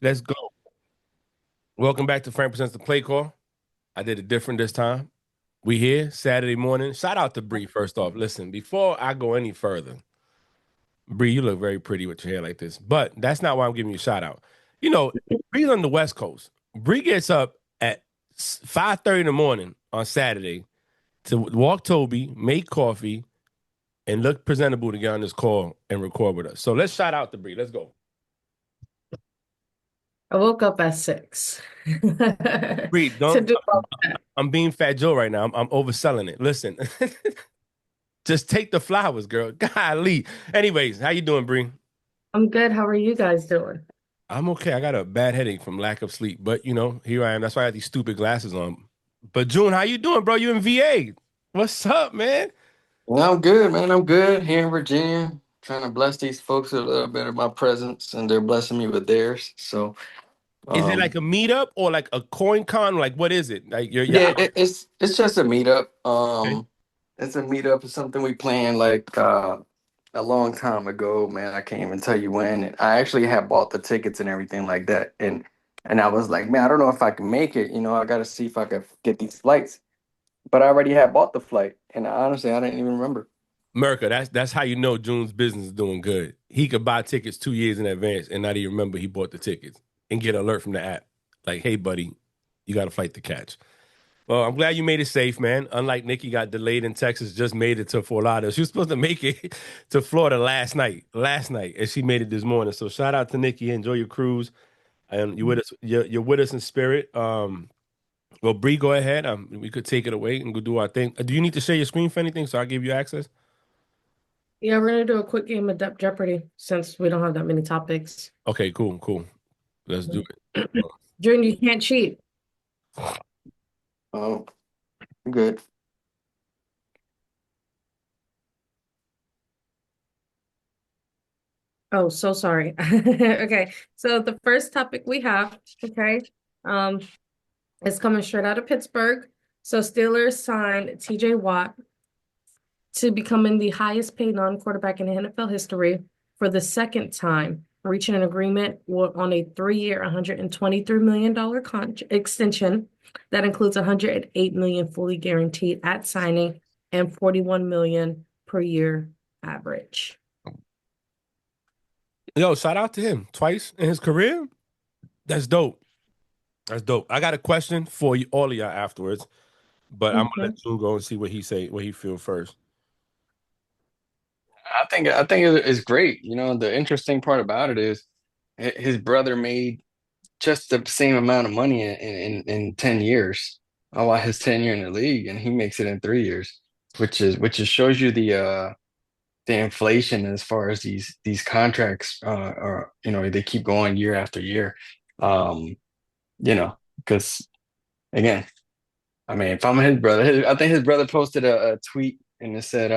Let's go. Welcome back to Frank Presents the Play Call. I did it different this time. We here Saturday morning. Shout out to Bree first off. Listen, before I go any further, Bree, you look very pretty with your hair like this. But that's not why I'm giving you a shout out. You know, Bree's on the West Coast. Bree gets up at 5:30 in the morning on Saturday to walk Toby, make coffee, and look presentable to get on this call and record with us. So let's shout out to Bree. Let's go. I woke up at 6 Bree, to don't do all that. I'm being Fat Joe right now. I'm overselling it. Listen, just take the flowers, girl. Golly. Anyways, how you doing, Bree? I'm good. How are you guys doing? I'm okay. I got a bad headache from lack of sleep, but here I am. That's why I have these stupid glasses on. But June, how you doing, bro? You in VA? What's up, man? Yeah, I'm good, man. I'm good here in Virginia, trying to bless these folks with a little bit of my presence, and they're blessing me with theirs. So, Is it like um, a meetup or like a coin con? Like what is it? Like you're yeah, out. it's just a meetup. Okay. It's a meetup. It's something we planned like a long time ago, man. I can't even tell you when. And I actually had bought the tickets and everything like that, and I was like, man, I don't know if I can make it. I got to see if I could get these flights. But I already had bought the flight, and honestly, I didn't even remember. America, that's how you know June's business is doing good. He could buy tickets 2 years in advance and not even remember he bought the tickets and get an alert from the app. Like, hey, buddy, you got a flight to catch. Well, I'm glad you made it safe, man. Unlike Nikki got delayed in Texas, just made it to Fort Lauderdale. She was supposed to make it to Florida last night, and she made it this morning. So shout out to Nikki. Enjoy your cruise, and you with us. You're with us in spirit. Well, Bree, go ahead. We could take it away and go do our thing. Do you need to share your screen for anything so I give you access? Yeah, we're gonna do a quick game of Jeopardy since we don't have that many topics. Okay, cool, cool. Let's do it. June, you can't cheat. Oh, good. Oh, so sorry. Okay, so the first topic we have, okay, um, is coming straight out of Pittsburgh. So Steelers signed TJ Watt to becoming the highest paid non-quarterback in NFL history for the second time, reaching an agreement on a 3-year, $123 million extension that includes 108 million fully guaranteed at signing and 41 million per year average. Yo, shout out to him twice in his career. That's dope. That's dope. I got a question for you, all of y'all afterwards, but I'm gonna Okay. let you go and see what he say, what he feel first. I think it's great. The interesting part about it is his brother made just the same amount of money in 10 years while his tenure in the league, and he makes it in 3 years, which is shows you the inflation as far as these contracts are, they keep going year after year. Um, because again, I mean, if I'm his brother, I think his brother posted a tweet and it said,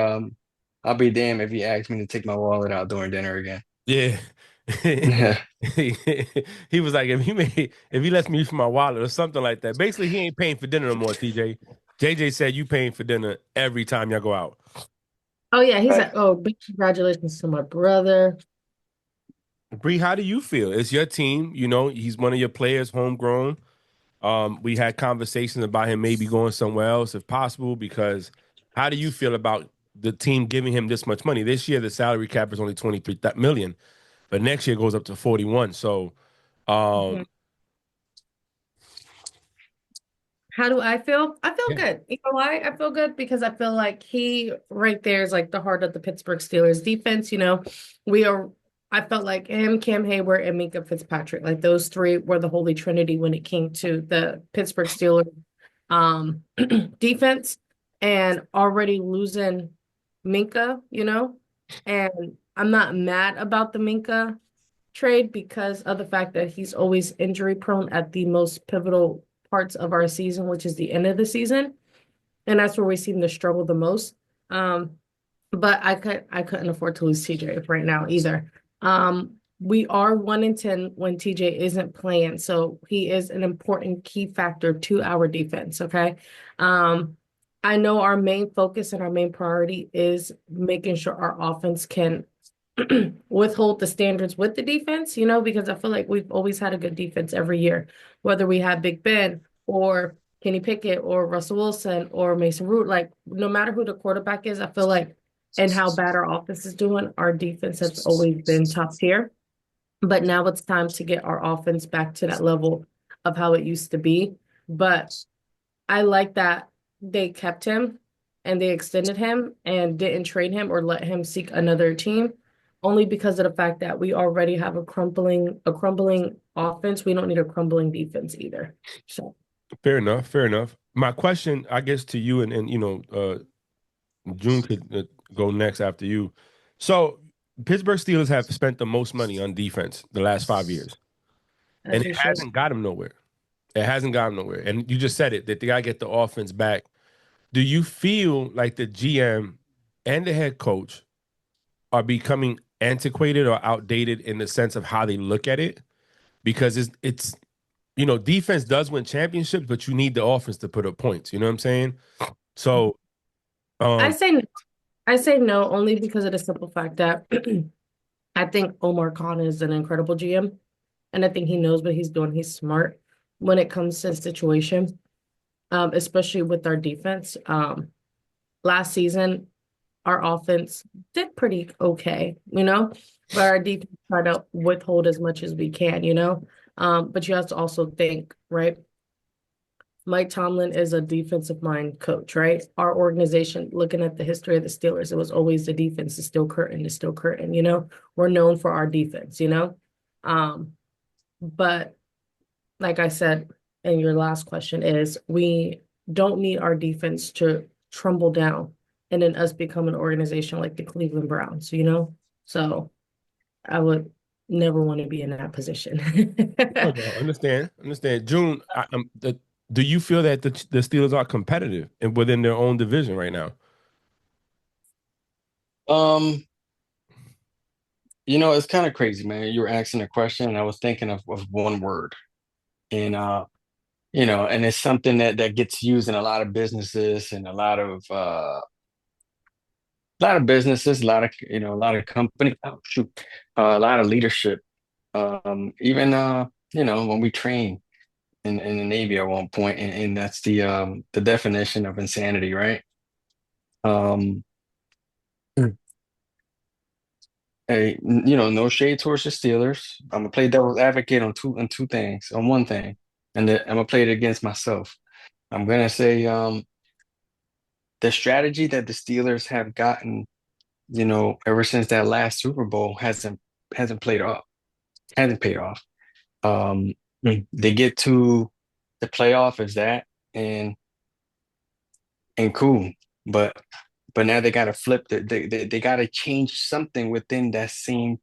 I'll be damned if he asks me to take my wallet out during dinner again. Yeah. Yeah. He was like, if he lets me use my wallet or something like that. Basically, he ain't paying for dinner no more, TJ. JJ said you paying for dinner every time y'all go out. Oh yeah, he's Right. like, oh, big congratulations to my brother. Bree, how do you feel? It's your team, he's one of your players, homegrown. We had conversations about him maybe going somewhere else if possible, because how do you feel about the team giving him this much money? This year, the salary cap is only 23 million, but next year goes up to 41. So, Mhm. um, How do I feel? I feel yeah, good. You know why? I feel good because I feel like he right there is like the heart of the Pittsburgh Steelers defense. We are, I felt like him, Cam Hayward, and Minka Fitzpatrick, like those three were the holy trinity when it came to the Pittsburgh Steelers um defense, and already losing Minka, and I'm not mad about the Minka trade because of the fact that he's always injury prone at the most pivotal parts of our season, which is the end of the season. And that's where we seem to struggle the most. Um, but I couldn't afford to lose TJ right now either. We are 1-10 when TJ isn't playing, so he is an important key factor to our defense. Okay. Um, I know our main focus and our main priority is making sure our offense can withhold the standards with the defense, because I feel like we've always had a good defense every year, whether we have Big Ben or Kenny Pickett or Russell Wilson or Mason Root. Like, no matter who the quarterback is, I feel like, and how bad our offense is doing, our defense has always been top tier. But now it's time to get our offense back to that level of how it used to be. But I like that they kept him and they extended him and didn't trade him or let him seek another team, only because of the fact that we already have a crumbling offense. We don't need a crumbling defense either. So Fair enough. Fair enough. My question, I guess, to you and June could go next after you. So Pittsburgh Steelers have spent the most money on defense the last 5 years, as and it they should. hasn't got them nowhere. It hasn't got them nowhere. And you just said it that they gotta get the offense back. Do you feel like the GM and the head coach are becoming antiquated or outdated in the sense of how they look at it? Because it's defense does win championships, but you need the offense to put up points. You know what I'm saying? So, I um, say no. I say no only because of the simple fact that I think Omar Khan is an incredible GM, and I think he knows what he's doing. He's smart when it comes to the situation, especially with our defense. Last season, our offense did pretty okay, but our defense tried to withhold as much as we can. But you have to also think, right? Mike Tomlin is a defensive mind coach, right? Our organization, looking at the history of the Steelers, it was always the defense is still curtain, is still curtain. We're known for our defense. Um, but like I said in your last question is we don't need our defense to trumble down and then us become an organization like the Cleveland Browns. So I would never want to be in that position. no, no, understand. June, do you feel that the Steelers are competitive and within their own division right now? Um, it's kind of crazy, man. You were asking a question, and I was thinking of one word, and and it's something that gets used in a lot of businesses and a lot of businesses, a lot of company, oh, shoot, a lot of leadership. Even when we train in the Navy at one point, and that's the definition of insanity, right? Um, Hey, no shade towards the Steelers. I'm gonna play devil's advocate on two things, on one thing, and then I'm gonna play it against myself. I'm gonna say the strategy that the Steelers have gotten, ever since that last Super Bowl hasn't played off, hasn't paid off. Um, they get to the playoff as that, and cool, but now they gotta flip they gotta change something within that same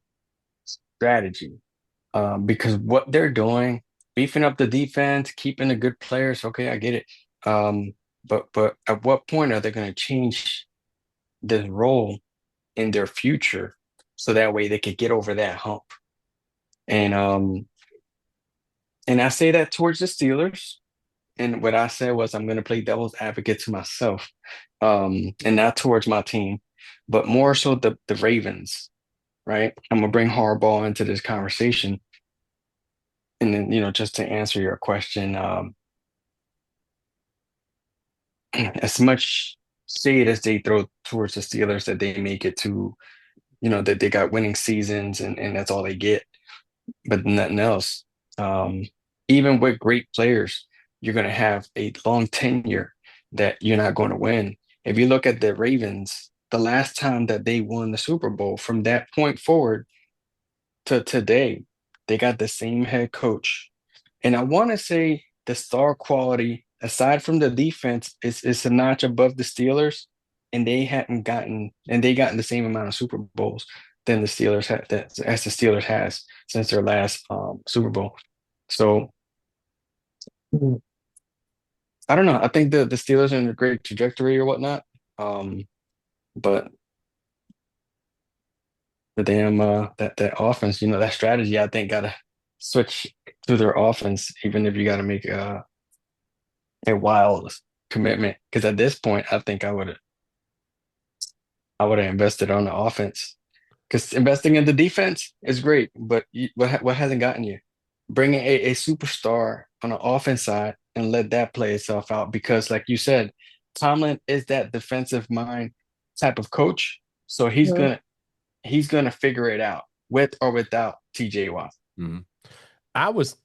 strategy. Because what they're doing, beefing up the defense, keeping the good players, okay, I get it. Um, but at what point are they going to change this role in their future so that way they could get over that hump? And and I say that towards the Steelers. And what I said was I'm going to play devil's advocate to myself, and not towards my team, but more so the Ravens, right? I'm gonna bring Harbaugh into this conversation. And then, just to answer your question, as much shade as they throw towards the Steelers that they make it to, that they got winning seasons and that's all they get, but nothing else. Um, Even with great players, you're going to have a long tenure that you're not going to win. If you look at the Ravens, the last time that they won the Super Bowl, from that point forward to today, they got the same head coach. And I want to say the star quality, aside from the defense, is a notch above the Steelers, and they gotten the same amount of Super Bowls than the Steelers had that as the Steelers has since their last Super Bowl. So I don't know. I think the Steelers are in a great trajectory or whatnot. Um, but the damn that offense, that strategy, I think gotta switch to their offense, even if you gotta make a wild commitment. Because at this point, I think I would have invested on the offense. Because investing in the defense is great, but what hasn't gotten you? Bringing a superstar on the offense side and let that play itself out. Because, like you said, Tomlin is that defensive mind type of coach. So he's gonna figure it out with or without TJ Watt. Mhm. I was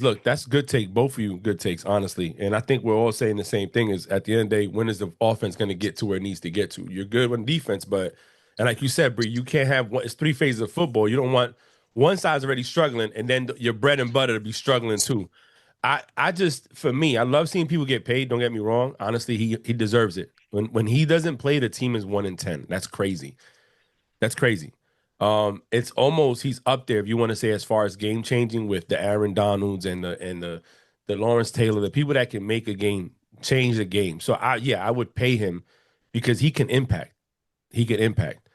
look, that's good take. Both of you good takes, honestly. And I think we're all saying the same thing is at the end of the day, when is the offense going to get to where it needs to get to? You're good on defense, but and like you said, Bree, you can't have it's three phases of football. You don't want one side's already struggling and then your bread and butter to be struggling too. I just for me, I love seeing people get paid. Don't get me wrong. Honestly, he deserves it. When he doesn't play, the team is 1-10. That's crazy. That's crazy. It's almost he's up there if you want to say as far as game changing with the Aaron Donalds and the Lawrence Taylor, the people that can make a game change the game. So I would pay him because he can impact. He can impact.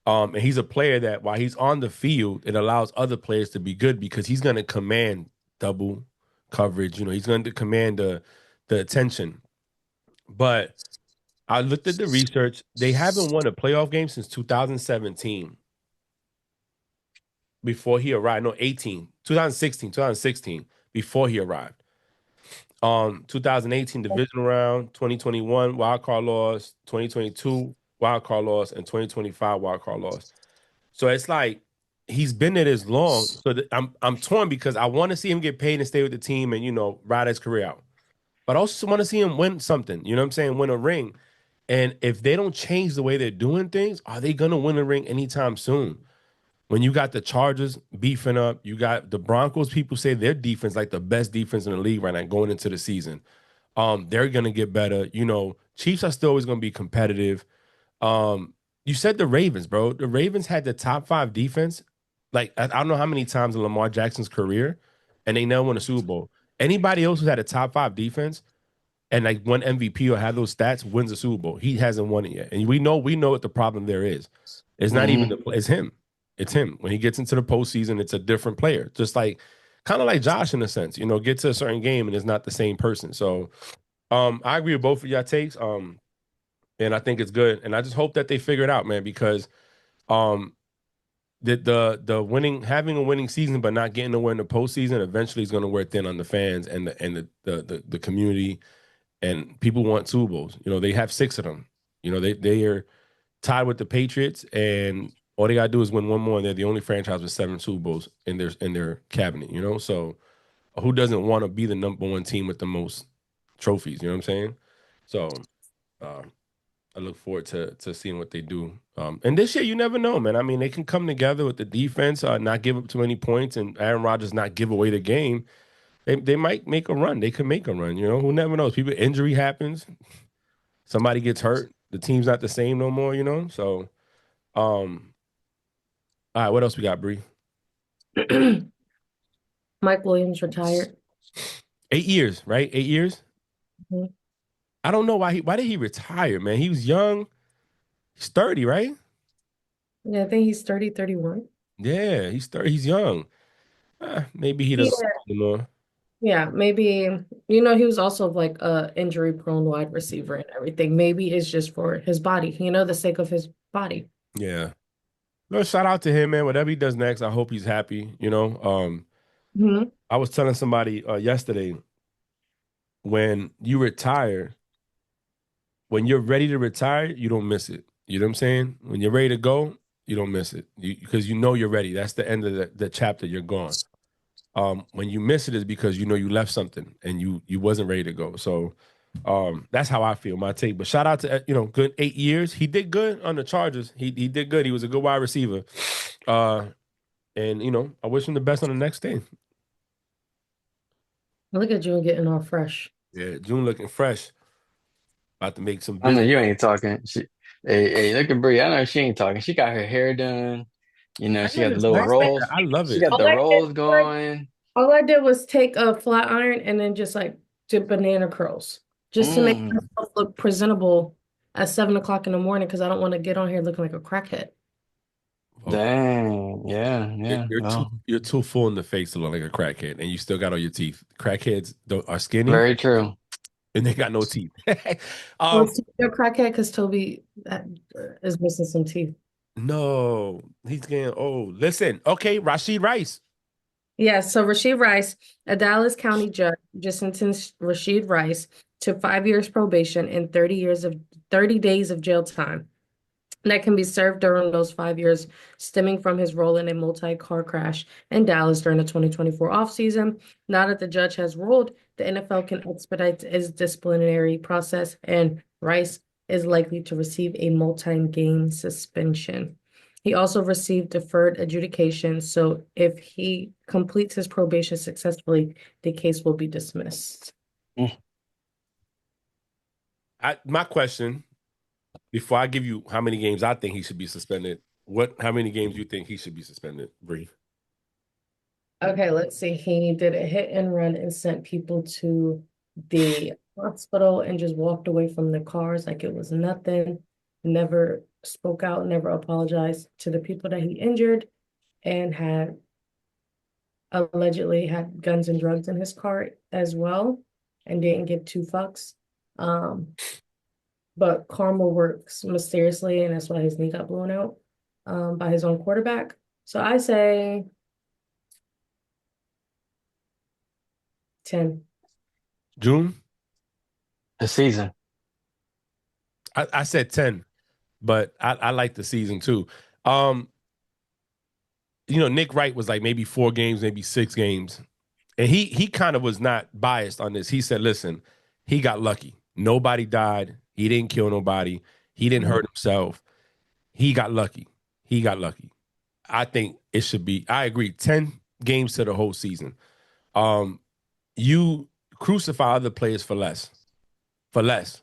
And he's a player that while he's on the field, it allows other players to be good because he's going to command double coverage. You know, he's going to command the attention. But I looked at the research. They haven't won a playoff game since 2017 before he arrived. No, 18, 2016, before he arrived. 2018 divisional round, 2021 wild card loss, 2022 wild card loss, and 2025 wild card loss. So it's like he's been there this long. So I'm torn because I want to see him get paid and stay with the team and ride his career out. But I also want to see him win something. You know what I'm saying? Win a ring. And if they don't change the way they're doing things, are they gonna win a ring anytime soon? When you got the Chargers beefing up, you got the Broncos. People say their defense like the best defense in the league right now going into the season. They're gonna get better. Chiefs are still always gonna be competitive. You said the Ravens, bro. The Ravens had the top 5 defense. Like I don't know how many times in Lamar Jackson's career, and they never won a Super Bowl. Anybody else who's had a top 5 defense and like won MVP or had those stats wins a Super Bowl. He hasn't won it yet, and we know what the problem there is. It's not even it's him. It's him. When he gets into the postseason, it's a different player. Just like kind of like Josh in a sense, get to a certain game and it's not the same person. So I agree with both of y'all takes. And I think it's good. And I just hope that they figure it out, man, because the winning having a winning season but not getting nowhere in the postseason eventually is going to wear thin on the fans and the community, and people want Super Bowls. They have 6 of them. They are tied with the Patriots, and all they gotta do is win one more, and they're the only franchise with 7 Super Bowls in their cabinet. So who doesn't want to be the number 1 team with the most trophies? You know what I'm saying? So I look forward to seeing what they do. And this year, you never know, man. I mean, they can come together with the defense, not give up too many points, and Aaron Rodgers not give away the game. They might make a run. They could make a run. Who never knows? People injury happens. Somebody gets hurt. The team's not the same no more. So. All right, what else we got, Bree? Mike Williams retired. 8 years, right? 8 years. Mhm. I don't know why did he retire, man? He was young. He's 30, right? Yeah, I think he's 30, 31. Yeah, he's 30. He's young. Maybe he doesn't anymore. Yeah, maybe, he was also like a injury prone wide receiver and everything. Maybe it's just for his body, the sake of his body. Yeah. No, shout out to him, man. Whatever he does next, I hope he's happy. Mhm. I was telling somebody yesterday, when you retire, when you're ready to retire, you don't miss it. You know what I'm saying? When you're ready to go, you don't miss it because you're ready. That's the end of the chapter. You're gone. When you miss it is because you left something and you wasn't ready to go. So that's how I feel, my take. But shout out to good 8 years. He did good on the Chargers. He did good. He was a good wide receiver. And I wish him the best on the next thing. Look at June getting all fresh. Yeah, June looking fresh. About to make some I know business. you ain't talking. Hey, look at Brie. I know she ain't talking. She got her hair done. She got the It's little nice like rolls. that. I love She it. got All the I did rolls going. all I did was take a flat iron and then just like do banana curls just to make Mm, myself look presentable at 7 o'clock in the morning because I don't want to get on here looking like a crackhead. Okay. dang. Yeah, You're, yeah. you're too Well, you're too full in the face to look like a crackhead, and you still got all your teeth. Crackheads are skinny very true. and they got no teeth. Well, um, you're a crackhead because Toby is missing some teeth. No, he's getting old. Listen, okay, Rashid Rice. Yeah, so Rasheed Rice, a Dallas County judge, just sentenced Rasheed Rice to 5 years probation and 30 days of jail time that can be served during those 5 years, stemming from his role in a multi-car crash in Dallas during the 2024 offseason. Now that the judge has ruled, the NFL can expedite its disciplinary process, and Rice is likely to receive a multi-game suspension. He also received deferred adjudication, so if he completes his probation successfully, the case will be dismissed. My question, before I give you how many games I think he should be suspended, how many games you think he should be suspended, Bree? Okay, let's see. He did a hit and run and sent people to the hospital and just walked away from the cars like it was nothing. Never spoke out, never apologized to the people that he injured, and had allegedly had guns and drugs in his car as well, and didn't give two fucks. But karma works mysteriously, and that's why his knee got blown out by his own quarterback. So I say 10. June? The season. I said 10, but I like the season too. Nick Wright was like maybe 4 games, maybe 6 games. And he kind of was not biased on this. He said, listen, he got lucky. Nobody died. He didn't kill nobody. He didn't hurt himself. He got lucky. He got lucky. I think it should be, I agree, 10 games to the whole season. You crucify other players for less. For less.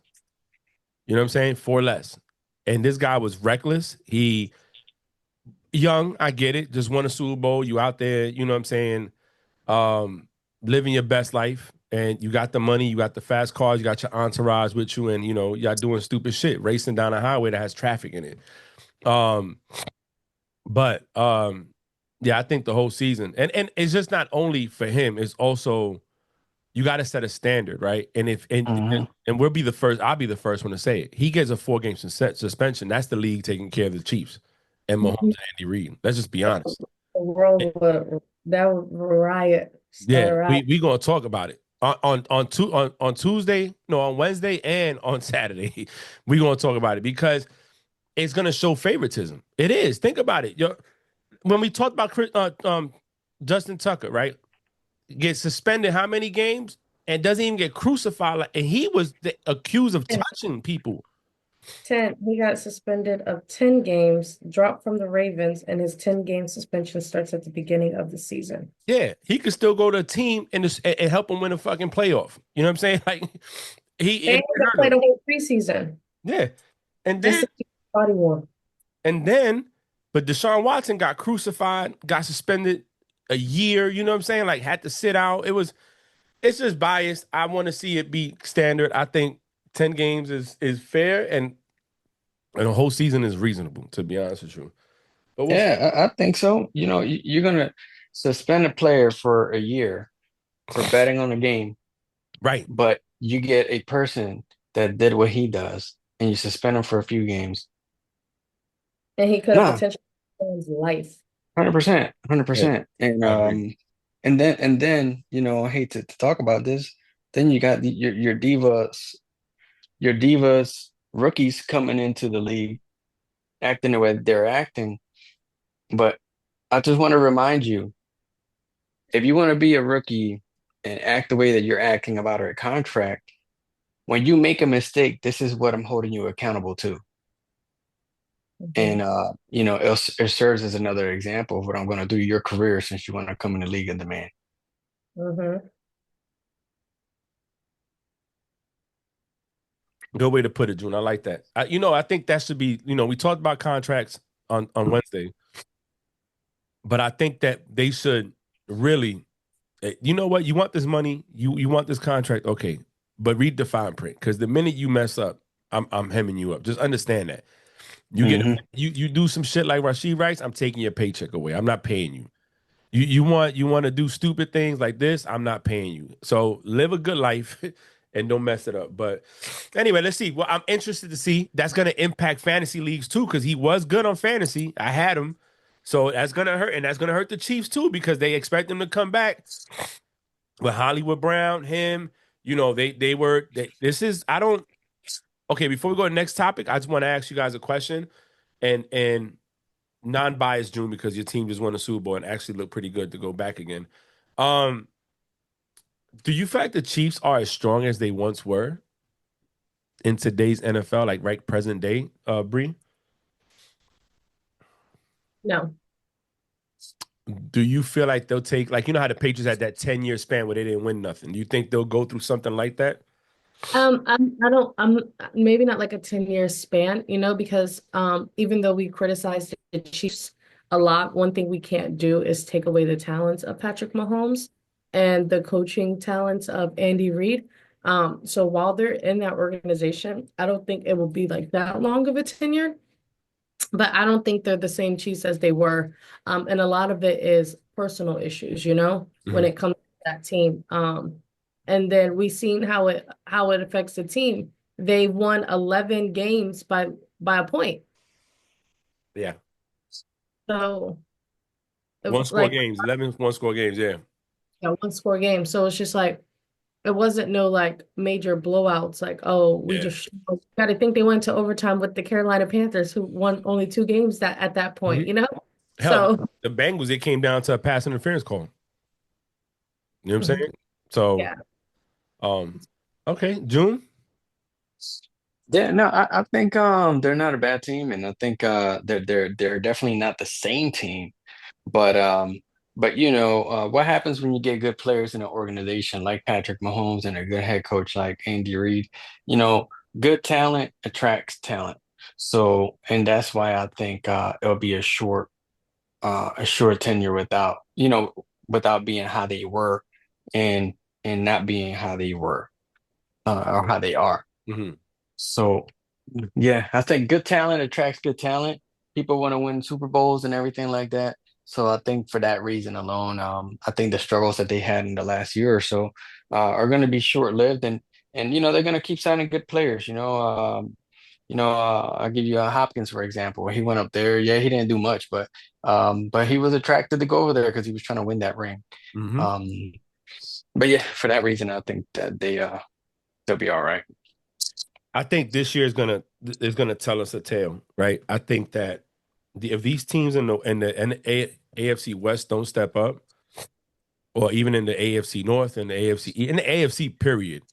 You know what I'm saying? For less. And this guy was reckless. He young, I get it. Just won a Super Bowl. You out there, you know what I'm saying? Living your best life, and you got the money, you got the fast cars, you got your entourage with you, and y'all doing stupid shit, racing down a highway that has traffic in it. But yeah, I think the whole season, and it's just not only for him, it's also you got to set a standard, right? And if and I'll be the first one to say it. He gets a 4-game suspension. That's the league taking care of the Chiefs and Mahomes and Andy Reid. Let's just be honest. The world that would riot. Yeah, we gonna talk about it on Tuesday, no, on Wednesday and on Saturday. We gonna talk about it because it's gonna show favoritism. It is. Think about it. When we talked about Justin Tucker, right? Gets suspended how many games and doesn't even get crucified, and he was accused of touching people. 10. He got suspended of 10 games, dropped from the Ravens, and his 10-game suspension starts at the beginning of the season. Yeah, he could still go to a team and help him win a fucking playoff. You know what I'm saying? Like he played a whole preseason. Yeah, and then but Deshaun Watson got crucified, got suspended a year. You know what I'm saying? Like had to sit out. It's just biased. I want to see it be standard. I think 10 games is fair, and a whole season is reasonable, to be honest with you. But I think so. You're gonna suspend a player for a year for betting on a game, right? But you get a person that did what he does, and you suspend him for a few games, and he could have potentially his life. 100%, 100%. And then I hate to talk about this. Then you got your divas rookies coming into the league, acting the way they're acting. But I just want to remind you, if you want to be a rookie and act the way that you're acting about a contract, when you make a mistake, this is what I'm holding you accountable to. And it serves as another example of what I'm going to do your career since you want to come in the league and demand. Good way to put it, June. I like that. I think that should be. We talked about contracts on Wednesday, but I think that they should really. You know what? You want this money. You want this contract. Okay, but read the fine print, because the minute you mess up, I'm hemming you up. Just understand that. You get you do some shit like Rasheed Rice, I'm taking your paycheck away. I'm not paying you. You want to do stupid things like this, I'm not paying you. So live a good life and don't mess it up. But anyway, let's see. Well, I'm interested to see. That's going to impact fantasy leagues too, because he was good on fantasy. I had him, so that's going to hurt, and that's going to hurt the Chiefs too, because they expect him to come back with Hollywood Brown, him. You know, this is I don't. Okay, before we go to the next topic, I just want to ask you guys a question, and non-biased, June, because your team just won a Super Bowl and actually looked pretty good to go back again. Um, do you feel like the Chiefs are as strong as they once were in today's NFL, like right present day, Bree? No. Do you feel like they'll take, like, you know how the Patriots had that 10-year span where they didn't win nothing? Do you think they'll go through something like that? I'm maybe not like a 10-year span, because even though we criticize the Chiefs a lot, one thing we can't do is take away the talents of Patrick Mahomes and the coaching talents of Andy Reid. So while they're in that organization, I don't think it will be like that long of a tenure, but I don't think they're the same Chiefs as they were. And a lot of it is personal issues, when Mhm. it comes to that team. And then we've seen how it affects the team. They won 11 games by a point. Yeah. So One score like, games, 11 one score games. Yeah. one score game. So it's just like it wasn't no like major blowouts. Like, oh, we Yeah. just got to think they went to overtime with the Carolina Panthers, who won only 2 games that at that point. Mhm. Hell, So the Bengals, it came down to a pass interference call. You know what I'm saying? So, yeah. um, okay, June. Yeah, no, I think they're not a bad team, and I think they're definitely not the same team. But what happens when you get good players in an organization like Patrick Mahomes and a good head coach like Andy Reid? You know, good talent attracts talent. So, and that's why I think it'll be a short tenure without being how they were and not being how they were or how they are. Hmm. So, yeah, I think good talent attracts good talent. People want to win Super Bowls and everything like that. So I think for that reason alone, I think the struggles that they had in the last year or so are going to be short-lived, and they're going to keep signing good players. I'll give you Hopkins for example. He went up there. Yeah, he didn't do much, but he was attracted to go over there because he was trying to win that ring. Hmm. Um, but yeah, for that reason, I think that they'll be all right. I think this year is gonna tell us a tale, right? I think that if these teams in the AFC West don't step up, or even in the AFC North and the in the AFC period,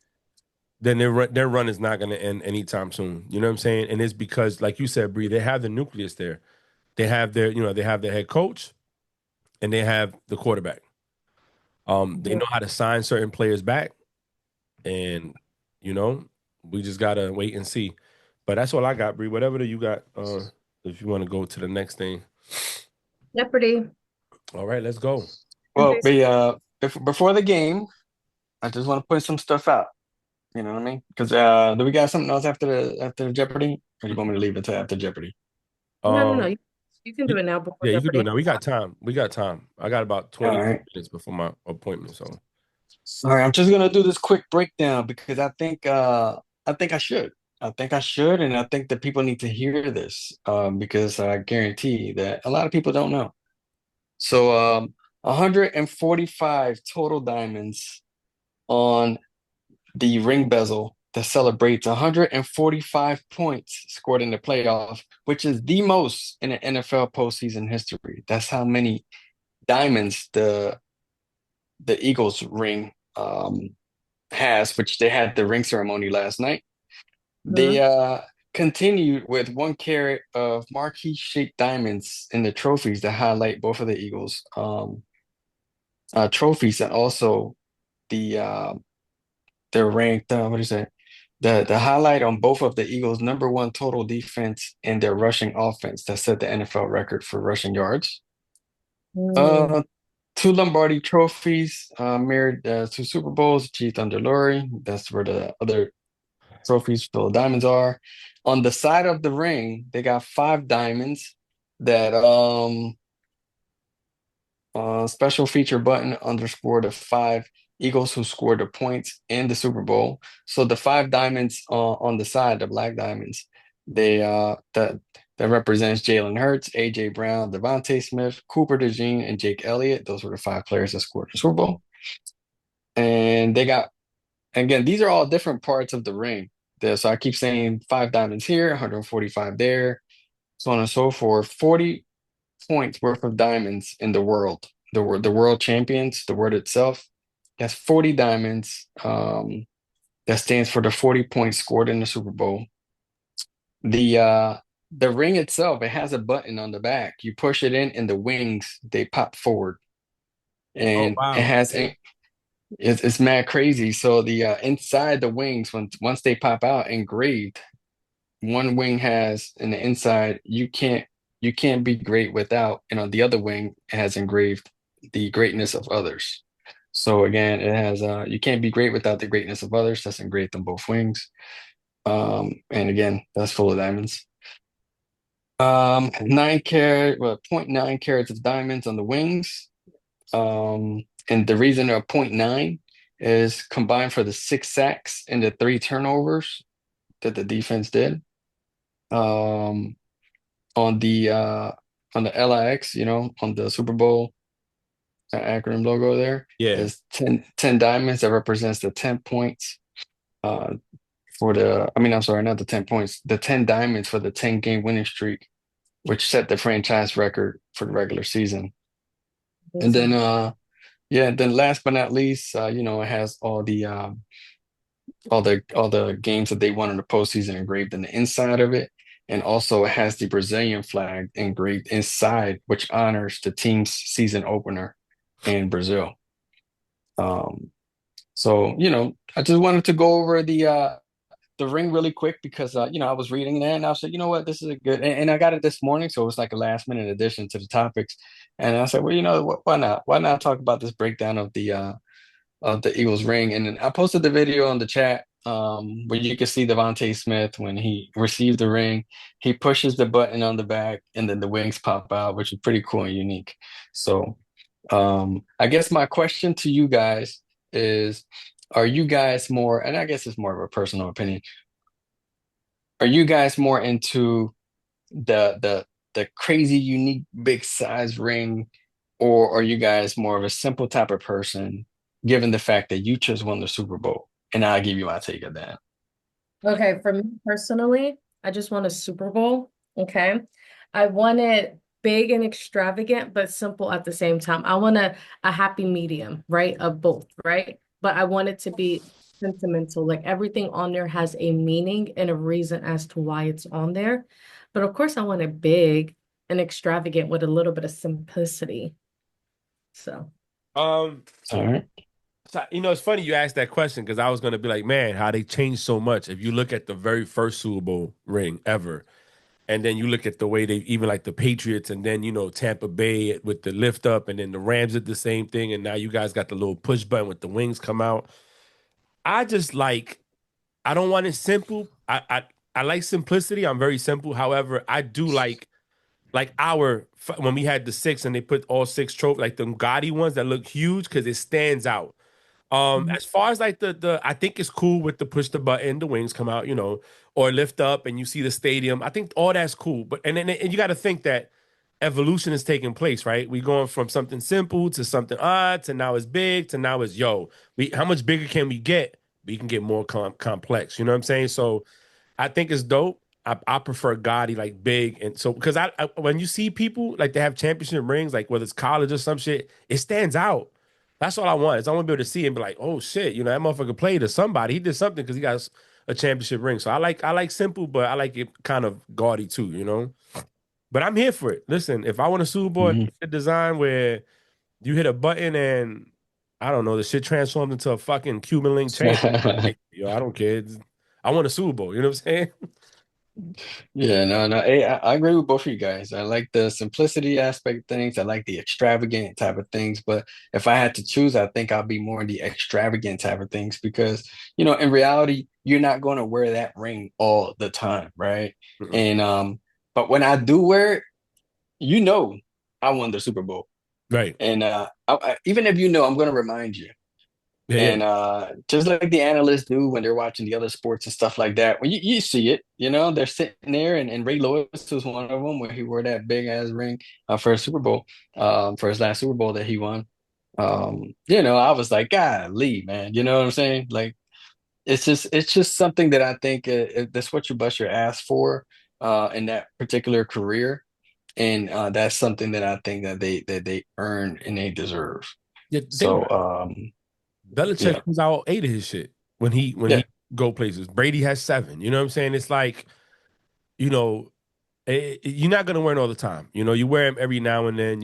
then their run is not going to end anytime soon. You know what I'm saying? And it's because, like you said, Bree, they have the nucleus there. They have their head coach and they have the quarterback. They Yeah. know how to sign certain players back, and you know, we just gotta wait and see. But that's all I got, Bree. Whatever that you got, if you want to go to the next thing. Jeopardy. All right, let's go. Well, before the game, I just want to point some stuff out. You know what I mean? Because do we got something else after Jeopardy, or do you want me to leave it to after Jeopardy? No, no, no. Um, You can do it now before yeah, you can do it Jeopardy. now. We got time. We got time. I got about All 20 right. minutes before my appointment. So, All right, I'm just gonna do this quick breakdown because I think I should. I think I should, and I think that people need to hear this because I guarantee that a lot of people don't know. So 145 total diamonds on the ring bezel that celebrates 145 points scored in the playoff, which is the most in the NFL postseason history. That's how many diamonds the Eagles ring has, which they had the ring ceremony last night. They Mhm. continued with 1 carat of marquee shaped diamonds in the trophies that highlight both of the Eagles trophies, and also the they're ranked what do you say, the highlight on both of the Eagles' number one total defense and their rushing offense that set the NFL record for rushing yards. Mm. Uh, two Lombardi trophies mirrored two Super Bowls achieved under Laurie. That's where the other trophies full of diamonds are. On the side of the ring, they got five diamonds that special feature button underscore the five Eagles who scored the points in the Super Bowl. So the five diamonds on the side, the black diamonds, they that represents Jalen Hurts, AJ Brown, Devontae Smith, Cooper DeJean, and Jake Elliott. Those were the five players that scored the Super Bowl. And they got, again, these are all different parts of the ring. So I keep saying five diamonds here, 145 there, so on and so forth. 40 points worth of diamonds in the world. The world champions, the world itself, that's 40 diamonds. That stands for the 40 points scored in the Super Bowl. The ring itself, it has a button on the back. You push it in, and the wings they pop forward, Oh and it wow. has it's mad crazy. So the inside the wings, once they pop out engraved, one wing has in the inside, you can't be great without, and on the other wing it has engraved the greatness of others. So again, it has you can't be great without the greatness of others. That's engraved on both wings. And again, that's full of diamonds. 9 carat, well, 0.9 carats of diamonds on the wings. And the reason they're 0.9 is combined for the 6 sacks and the 3 turnovers that the defense did. Um, on the LIX, on the Super Bowl acronym logo there Yeah. is 10 diamonds that represents the 10 points uh I mean, I'm sorry, not the 10 points, the 10 diamonds for the 10-game winning streak, which set the franchise record for the regular season. And then yeah, then last but not least, it has all the games that they won in the postseason engraved in the inside of it. And also it has the Brazilian flag engraved inside, which honors the team's season opener in Brazil. Um, so, I just wanted to go over the ring really quick because I was reading that and I said, you know what, this is a good, and I got it this morning, so it was like a last minute addition to the topics. And I said, well, what, why not? Why not talk about this breakdown of the Eagles ring? And then I posted the video on the chat where you can see Devontae Smith when he received the ring. He pushes the button on the back and then the wings pop out, which is pretty cool and unique. So I guess my question to you guys is, are you guys more, and I guess it's more of a personal opinion, are you guys more into the crazy, unique, big size ring, or are you guys more of a simple type of person, given the fact that you just won the Super Bowl? And I'll give you my take of that. Okay, for me personally, I just want a Super Bowl. Okay. I want it big and extravagant, but simple at the same time. I want a happy medium, right? Of both, right? But I want it to be sentimental. Like everything on there has a meaning and a reason as to why it's on there. But of course, I want it big and extravagant with a little bit of simplicity. So, Um, All right. so, it's funny you asked that question because I was gonna be like, man, how they changed so much. If you look at the very first Super Bowl ring ever, and then you look at the way they even like the Patriots, and then Tampa Bay with the lift up, and then the Rams did the same thing, and now you guys got the little push button with the wings come out. I just like I don't want it simple. I like simplicity. I'm very simple. However, I do like when we had the six and they put all six trophies, like the Gotti ones that look huge because it stands out. As far as like the I think it's cool with the push the button, the wings come out, or lift up and you see the stadium. I think all that's cool. But and you got to think that evolution is taking place, right? We going from something simple to something odd to now it's big to now it's how much bigger can we get? We can get more complex. You know what I'm saying? So I think it's dope. I prefer Gotti like big, and so because I when you see people like they have championship rings, like whether it's college or some shit, it stands out. That's all I want. Is I want to be able to see and be like, oh shit, that motherfucker played to somebody. He did something because he got a championship ring. So I like simple, but I like it kind of gaudy too. But I'm here for it. Listen, if I want a Super Bowl Mhm. design where you hit a button and I don't know, the shit transformed into a fucking Cuban link chain. I don't care. I want a Super Bowl. You know what I'm saying? Yeah, no, no. Hey, I agree with both of you guys. I like the simplicity aspect of things. I like the extravagant type of things. But if I had to choose, I think I'll be more in the extravagant type of things because, in reality, you're not going to wear that ring all the time, right? Mm-mm. And but when I do wear it, you know, I won the Super Bowl. Right. And even if I'm going to remind you. Yeah, yeah. And just like the analysts do when they're watching the other sports and stuff like that, when you see it, they're sitting there, and Ray Lewis was one of them where he wore that big ass ring for a Super Bowl, for his last Super Bowl that he won. I was like, golly, man, you know what I'm saying? Like, it's just something that I think that's what you bust your ass for in that particular career, and that's something that I think that they earn and they deserve. Yeah, think So about it. Belichick yeah, comes out 8 of his shit when yeah, he go places. Brady has 7. You know what I'm saying? It's like, you know, you're not gonna wear it all the time. You wear them every now and then.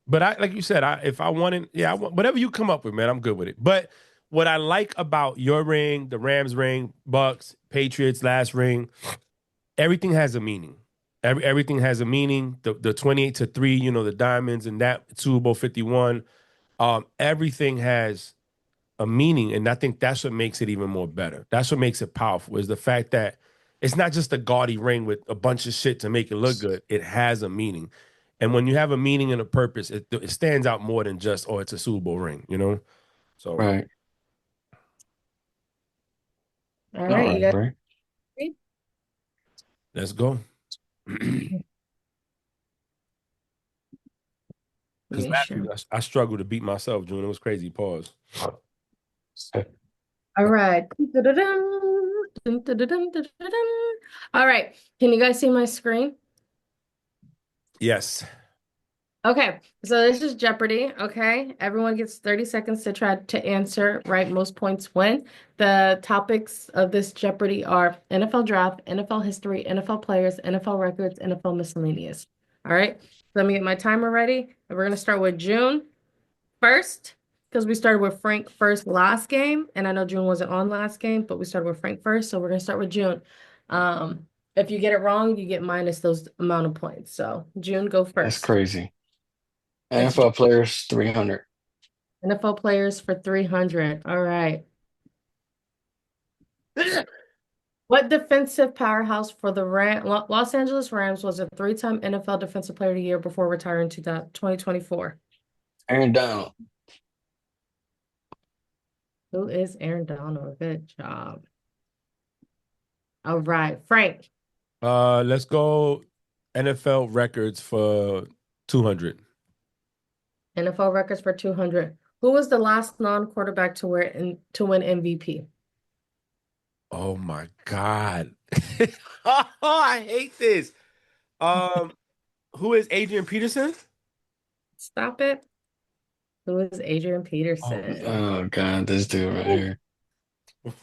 But I, like you said, if I wanted, yeah, whatever you come up with, man, I'm good with it. But what I like about your ring, the Rams ring, Bucks, Patriots last ring, everything has a meaning. Everything has a meaning. The 28-3, the diamonds and that Super Bowl 51. Everything has a meaning, and I think that's what makes it even more better. That's what makes it powerful, is the fact that it's not just a gaudy ring with a bunch of shit to make it look good. It has a meaning, and when you have a meaning and a purpose, it stands out more than just, oh, it's a Super Bowl ring. So right. All All right, you right, guys bro. ready? let's go. Because Yeah, last week sure. I struggled to beat myself, June. It was crazy. Pause. All right. Dun-dun-dun, dun-dun-dun, dun-dun-dun. All right. Can you guys see my screen? Yes. Okay, so this is Jeopardy. Okay, everyone gets 30 seconds to try to answer, right? Most points win. The topics of this Jeopardy are NFL draft, NFL history, NFL players, NFL records, NFL miscellaneous. All right, let me get my timer ready. And we're going to start with June first, because we started with Frank first last game. And I know June wasn't on last game, but we started with Frank first. So we're going to start with June. If you get it wrong, you get minus those amount of points. So June, go That's first. crazy. It's NFL players 300. NFL players for 300. All right. What defensive powerhouse for the Los Angeles Rams was a three-time NFL Defensive Player of the Year before retiring to 2024? Aaron Donald. Who is Aaron Donald? Good job. All right. Frank, Let's go. NFL records for 200. NFL records for 200. Who was the last non-quarterback to win MVP? Oh my God. Oh, I hate this. Um, who is Adrian Peterson? Stop it. Who is Adrian Oh Peterson? Oh God, this dude right here. God.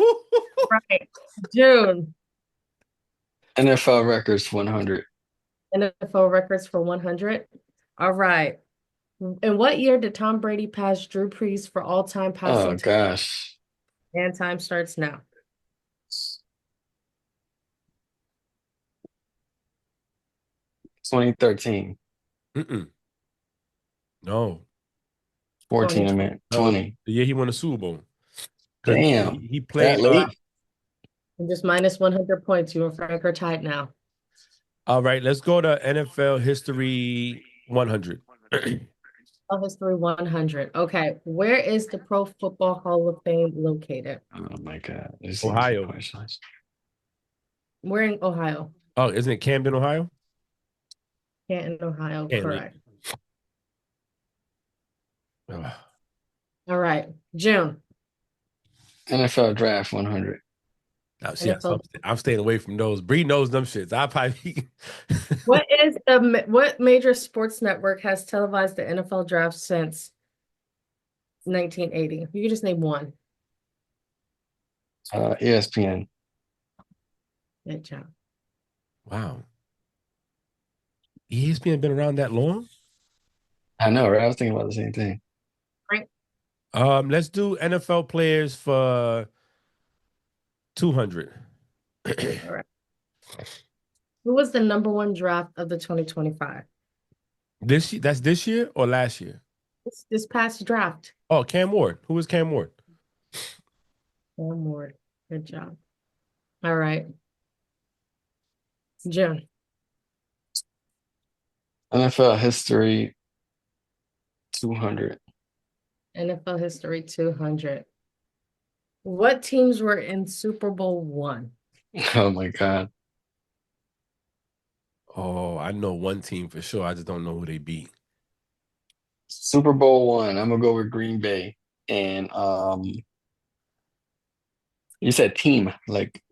Right. June. NFL records 100. NFL records for 100. All right. In what year did Tom Brady pass Drew Brees for all-time Oh passing time? gosh. And time starts now. 2013. Mm-mm. No, 14, I 2020. meant no. 20. The year he won the Super Bowl. Because Damn. he That played. late? And just minus 100 points. You and Frank are tied now. All right, let's go to NFL history 100. History 100. Okay. Where is the Pro Football Hall of Fame located? Oh my God. This easy Ohio. questions. We're in Ohio. Oh, isn't it Camden, Ohio? Canton, Ohio. Canton. Correct. Ugh. All right. June. NFL draft 100. Now, see, NFL. I'm staying away from those. Bree knows them shits. I probably. What major sports network has televised the NFL draft since 1980? You can just name one. ESPN. Good job. Wow. ESPN been around that long? I know, right? I was thinking about the same thing. Frank. Let's do NFL players for 200. All right. Who was the number one draft of the 2025? That's this year or last year? This past draft. Oh, Cam Ward. Who is Cam Ward? One more. Good job. All right. June. NFL history 200. NFL history 200. What teams were in Super Bowl one? Oh my God. Oh, I know one team for sure. I just don't know who they beat. Super Bowl one. I'm gonna go with Green Bay. And you said team, like,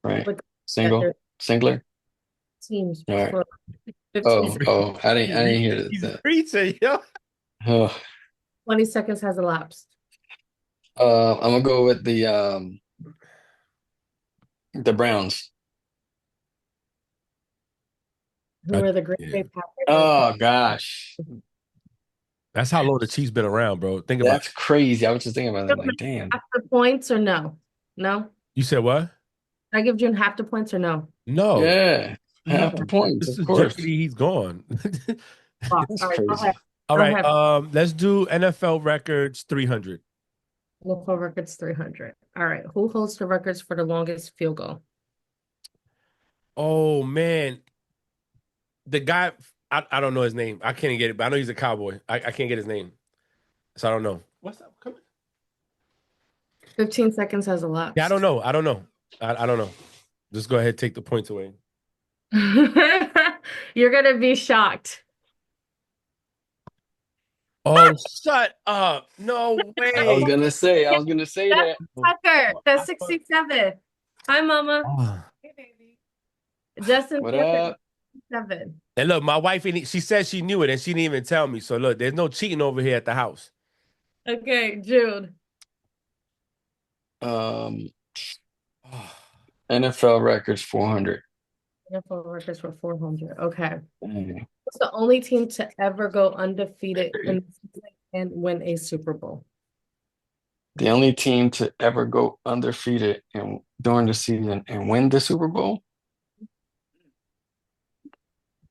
right? But that Single, their singular. teams All right. for 15 Oh, seconds. oh, I didn't hear He's that. preaching, yo. Oh, 20 seconds has elapsed. I'm gonna go with the Browns. Who are the Green Yeah. Bay Packers? Oh gosh, That's how long the Chiefs been around, bro. Think about that's crazy. I was just thinking about that. I'm And like, damn. half the points or no? No? You said what? I give June half the points or no? No, Yeah, half the no. points, This of is course. Jeopardy. He's gone. Fuck. That's All right, go ahead. crazy. All Go right. ahead. Let's do NFL records 300. NFL records 300. All right. Who holds the records for the longest field goal? Oh man, the guy. I don't know his name. I can't get it, but I know he's a cowboy. I can't get his name, so I don't know. What's up? Come on. 15 seconds has Yeah, I don't elapsed. know. I don't know. I don't know. Just go ahead, take the points away. You're gonna be shocked. Oh, shut up! No way. I was gonna say That's that. Tucker. That's 67. Hi, Mama. Ah. Justin What Tucker, up? 7. And look, my wife, she said she knew it and she didn't even tell me. So look, there's no cheating over here at the house. Okay, Jude. Um, NFL records 400. NFL records for 400. Okay. Mm. What's the only team to ever go undefeated in the season and win a Super Bowl? The only team to ever go undefeated and during the season and win the Super Bowl.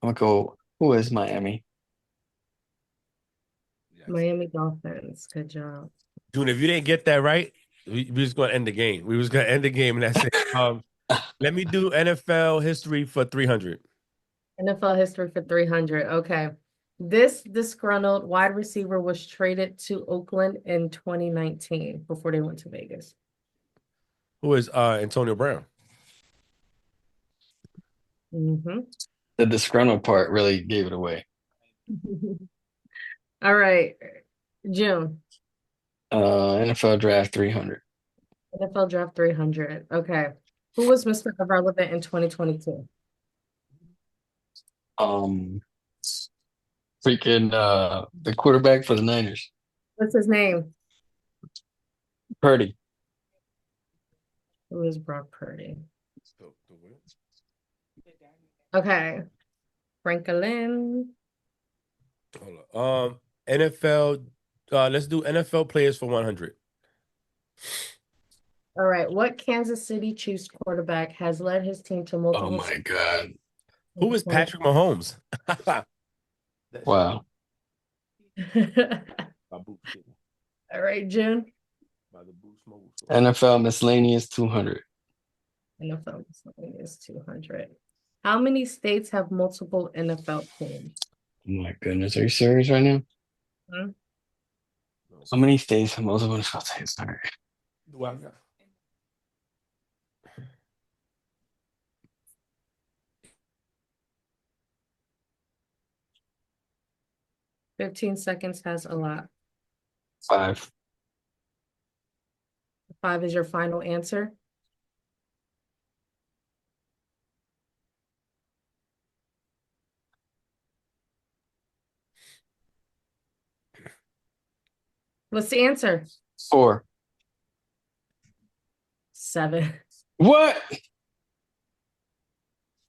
I'm gonna go. Who is Miami? Yes. Miami Dolphins. Good job. June, if you didn't get that right, we was gonna end the game. We was gonna end the game and that's it. Let me do NFL history for 300. NFL history for 300. Okay. This disgruntled wide receiver was traded to Oakland in 2019 before they went to Vegas. Who is Antonio Brown? Mm-hmm. The disgruntled part really gave it away. All right. June. NFL draft 300. NFL draft 300. Okay. Who was Mr. Irrelevant in 2022? Um, freaking the quarterback for the Niners, What's his name? Purdy. Who is Brock Purdy? Okay. Franklin. Hold on. NFL. Let's do NFL players for 100. All right. What Kansas City Chiefs quarterback has led his team to Oh multiple my God. Who is Patrick Mahomes? Wow. All right, June. NFL miscellaneous 200. NFL is 200. How many states have multiple NFL teams? Oh my goodness. Are you serious right now? Hmm? How many states have multiple NFL teams? All right. Wow. 15 seconds has a lot. 5. 5 is your final answer. What's the answer? 4. 7. What?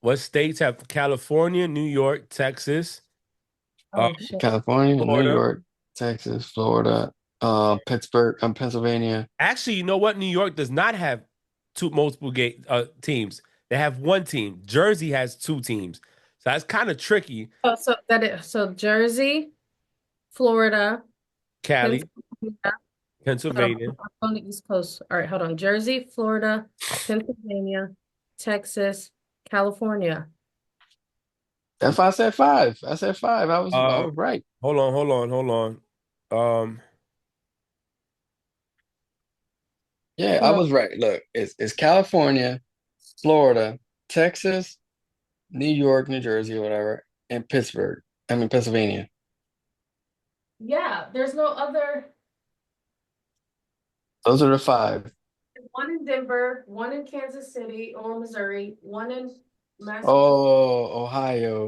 What states have California, New York, Texas, Oh, shit. California, New Florida? York, Texas, Florida, Pittsburgh, Pennsylvania. Actually, you know what? New York does not have multiple teams. They have one team. Jersey has 2 teams. So that's kind of tricky. Oh, so Jersey, Florida, Cali, Pennsylvania. Pennsylvania. I'm on the East Coast. All right, hold on. Jersey, Florida, Pennsylvania, Texas, California. That's why I said 5. I said 5. I was right. Hold on. Yeah, I Come on. was right. Look, it's California, Florida, Texas, New York, New Jersey, whatever, and Pittsburgh. I mean Pennsylvania. Yeah, there's no other. Those are the five. One in Denver, one in Kansas City or Missouri, one in Massachusetts. Oh, Ohio.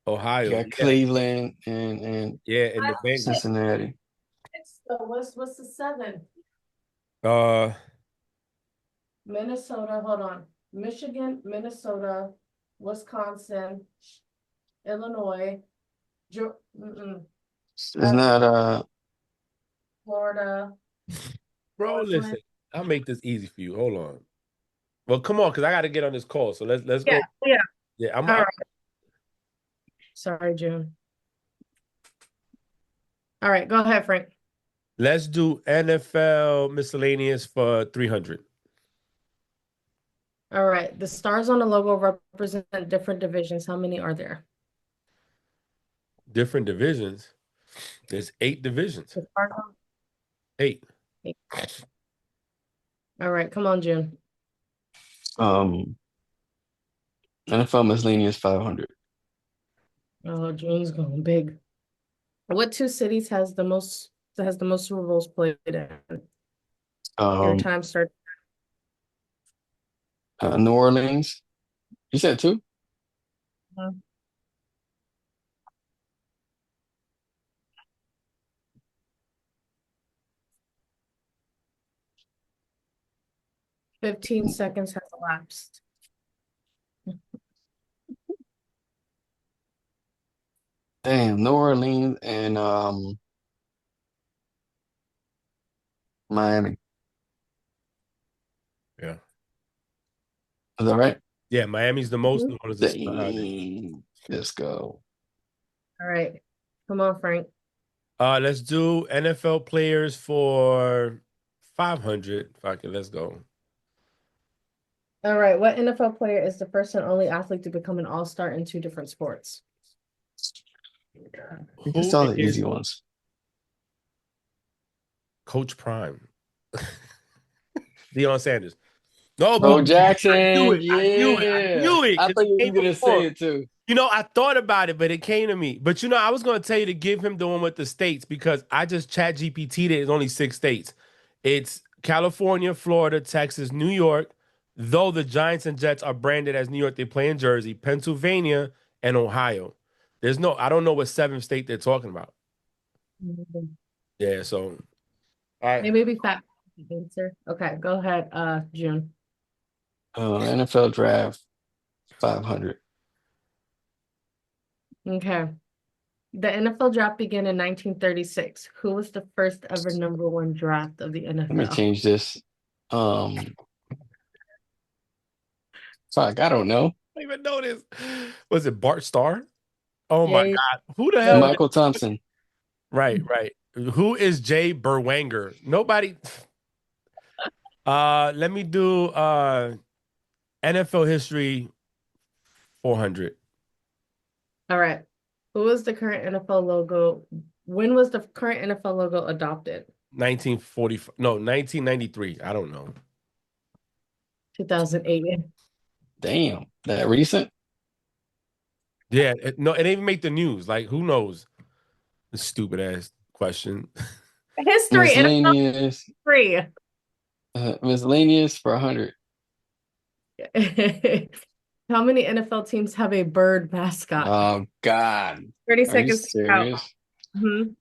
You Ohio. got Yeah. Cleveland and Yeah. And the Bengals. Cincinnati. So what's the seven? Uh, Minnesota, hold on. Michigan, Minnesota, Wisconsin, Illinois, Isn't that Florida, bro, Portland. listen. I'll make this easy for you. Hold on. Well, come on, because I got to get on this call. So let's Yeah, go. yeah. Yeah, All right. Sorry, June. All right, go ahead, Frank. let's do NFL miscellaneous for 300. All right. The stars on the logo represent different divisions. How many are there? Different divisions. There's 8 divisions. The stars on- 8. All right, come on, June. um NFL miscellaneous 500? Oh, June's going big. What two cities has the most Super Bowls played in? Your Um, time starts. New Orleans. You said two? 15 seconds has elapsed. Damn, New Orleans and Miami. Yeah. Is that right? Yeah, Miami's the most. Mhm. New Orleans is 100. Dang. Let's go. All right. Come on, Frank. Let's do NFL players for 500. Fuck it, let's go. All right. What NFL player is the first and only athlete to become an all-star in two different sports? I guess Who all the is easy ones. Coach Prime? Deion Sanders. No, Bo but Jackson, I knew it. I knew it. I yeah. knew it. I 'Cause thought it you came were gonna before. say it too. You know, I thought about it, but it came to me. But you know, I was going to tell you to give him the one with the states because I just chat GPT'd it. It's only 6 states. It's California, Florida, Texas, New York. Though the Giants and Jets are branded as New York, they play in Jersey, Pennsylvania, and Ohio. I don't know what 7th state they're talking about. Yeah, so Maybe fat answer. Okay, go ahead, June. NFL draft 500. Okay. The NFL draft began in 1936. Who was the first ever number one draft of the Let me NFL? change this. Um, Fuck, I don't know. I don't even know this. Was it Bart Starr? Oh my Jay. God. Who the hell? No. Michael Thompson. Right, right. Who is Jay Berwanger? Nobody. Let me do NFL history 400. All right. Who was the current NFL logo? When was the current NFL logo adopted? 1940, no, 1993. I don't know. 2008. Damn, that recent? Yeah, no, it didn't even make the news. Like, who knows? Stupid ass question. History, NFL Miscellaneous, history. miscellaneous for 100. How many NFL teams have a bird mascot? Oh God, 30 are you seconds out. serious? Mhm.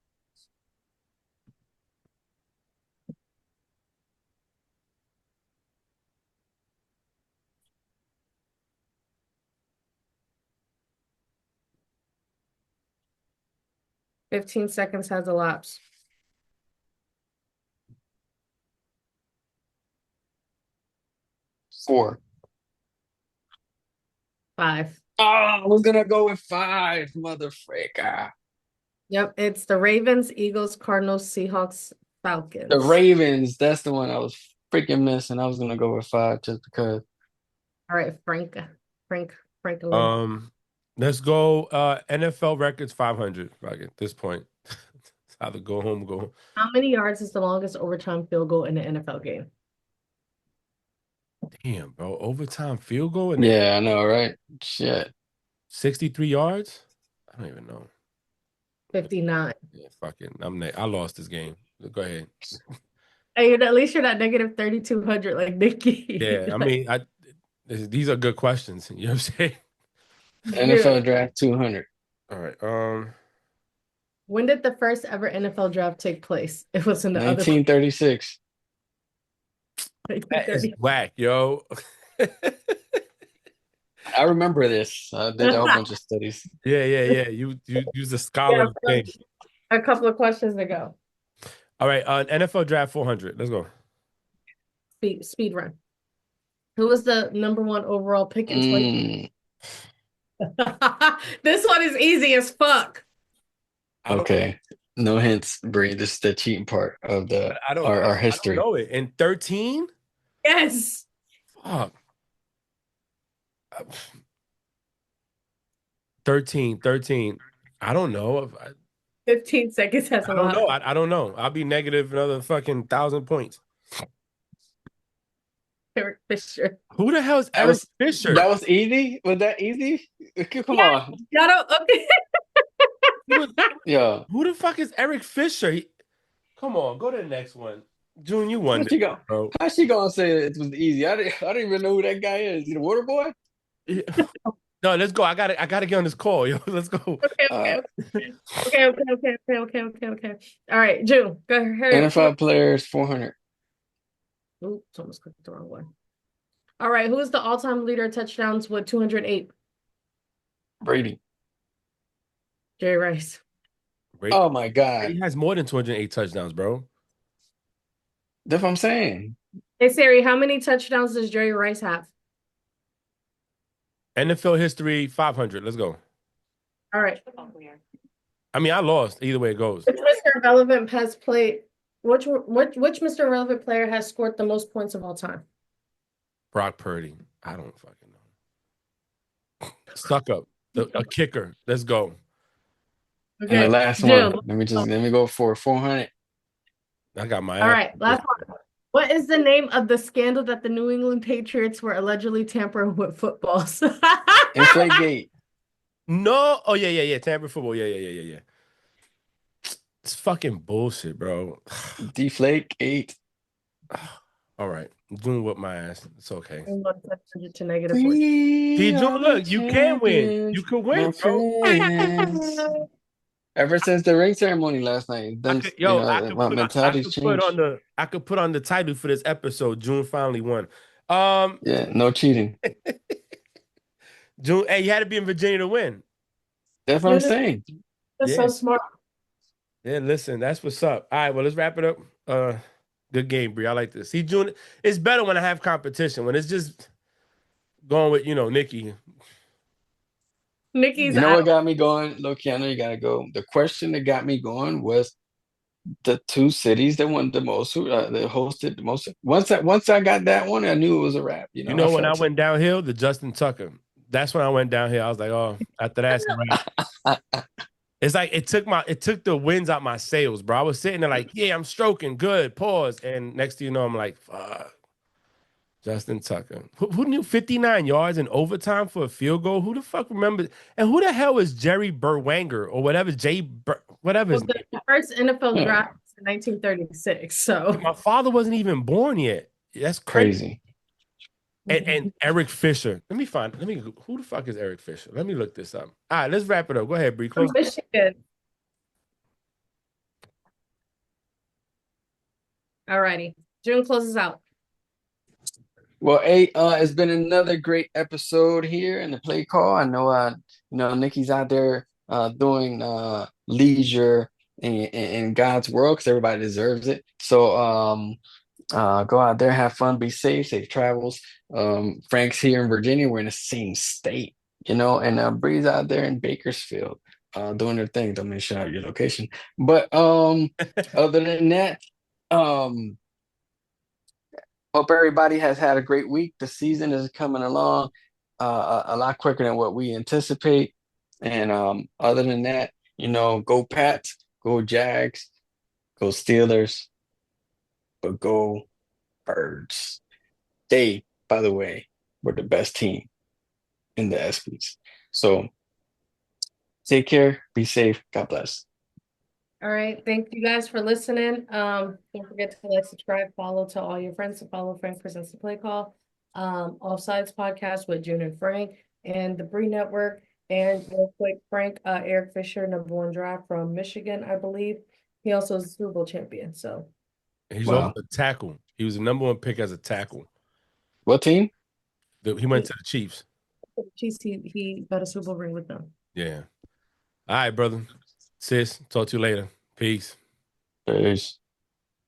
15 seconds has elapsed. 4. 5. Oh, I was gonna go with 5, mother freaker. Yep, it's the Ravens, Eagles, Cardinals, Seahawks, The Falcons. Ravens, that's the one I was freaking missing. I was gonna go with 5 just because. All right, Franklin. Let's go NFL records 500. Like at this point. It's either go home or go home. How many yards is the longest overtime field goal in the NFL game? Damn, bro. Overtime field goal and Yeah, I know, right? Shit. 63 yards? I don't even know. 59. Yeah, I lost this game. Go ahead. Hey, at least you're not negative 3,200 like Nikki. Yeah, I mean, these are good questions. You know what I'm saying? NFL draft 200. All right. When did the first ever NFL draft take place? It was in the other 1936. That is whack, yo. I remember this. I did a whole bunch of studies. Yeah. You use the Yeah, scholar thing. a couple of questions to go. All right, NFL draft 400. Let's go. Speed run. Who was the number one overall pick in 20? This one is easy as fuck. Okay. No hints, Bree. This is the cheating part of our history. I don't know it. In 13? Yes. Fuck. 13. I don't know. 15 seconds has a I don't lot. know. I don't know. I'll be negative another fucking 1,000 points. Eric Fisher. Who the hell is Eric Fisher? That was easy? Was that easy? Come on. Okay. Yeah. Who the fuck is Eric Fisher? Come on, go to the next one. June, you won. Bro. How's she gonna say it was easy? I didn't even know who that guy is. He the water boy? No, let's go. I gotta get on this call, yo. Let's go. Okay. All right, June, go ahead. NFL players 400. Oops, almost clicked the wrong one. All right, who is the all-time leader of touchdowns with 208? Brady. Jerry Rice. Oh my God. He has more than 208 touchdowns, bro. That's what I'm saying. Hey Siri, how many touchdowns does Jerry Rice have? NFL history 500. Let's go. All right. I mean, I lost. Either way it goes. Which Mr. Relevant has played? Which Mr. Relevant player has scored the most points of all time? Brock Purdy. I don't fucking know. Suck up. A kicker. Let's go. Okay. And the last one. Let me go for 400. I got my. All right, last one. What is the name of the scandal that the New England Patriots were allegedly tampering with footballs? Inflategate. No. Oh yeah. Tampering football. Yeah. It's fucking bullshit, bro. Deflategate. All right. I'm doing what my ass. It's okay. To negative 40. See, June, look, you can win. You can win, bro. Ever since the ring ceremony last night, my mentality's changed. I could put on the title for this episode. June finally won. Yeah, no cheating. June, hey, you had to be in Virginia to win. That's what I'm saying. That's so smart. Yeah, listen, that's what's up. All right, well, let's wrap it up. Good game, Bree. I like this. See, June, it's better when I have competition. When it's just going with, Nikki. Nikki's You know what got me going? Look, I know you gotta go. The question that got me going was the two cities that won the most, that hosted the most. Once I got that one, I knew it was a wrap. You know when I went downhill, the Justin Tucker. That's when I went downhill. I was like, oh, after that's a wrap. It's like it took the winds out my sails, bro. I was sitting there like, yeah, I'm stroking, good, pause. And next thing you know, I'm like, fuck. Justin Tucker. Who knew 59 yards in overtime for a field goal? Who the fuck remembers? And who the hell is Jerry Berwanger or whatever? Whatever. Well, the first NFL draft was in 1936. So my father wasn't even born yet. That's crazy. And Eric Fisher. Who the fuck is Eric Fisher? Let me look this up. All right, let's wrap it up. Go ahead, Bree. Close. Michigan. All righty. June closes out. Well, it's been another great episode here in the play call. I know, Nikki's out there doing leisure in God's world because everybody deserves it. So go out there, have fun, be safe travels. Frank's here in Virginia. We're in the same state, and Bree's out there in Bakersfield doing her thing. Don't make sure out your location. But other than that, hope everybody has had a great week. The season is coming along a lot quicker than what we anticipate. And other than that, go Pats, go Jags, go Steelers, but go Birds. Stay by the way, were the best team in the ESPYs. So take care, be safe, God bless. All right. Thank you guys for listening. Don't forget to like, subscribe, follow, tell all your friends to follow Frank Presents the Play Call. Offsides podcast with June and Frank and the Bree Network. And real quick, Frank, Eric Fisher, #1 draft from Michigan, I believe. He also is a Super Bowl champion. So He's Wow. also a tackle. He was the #1 pick as a tackle. What team? He went to the Chiefs. he got a Super Bowl ring with them. Yeah. All right, brother. Sis, talk to you later. Peace. Peace.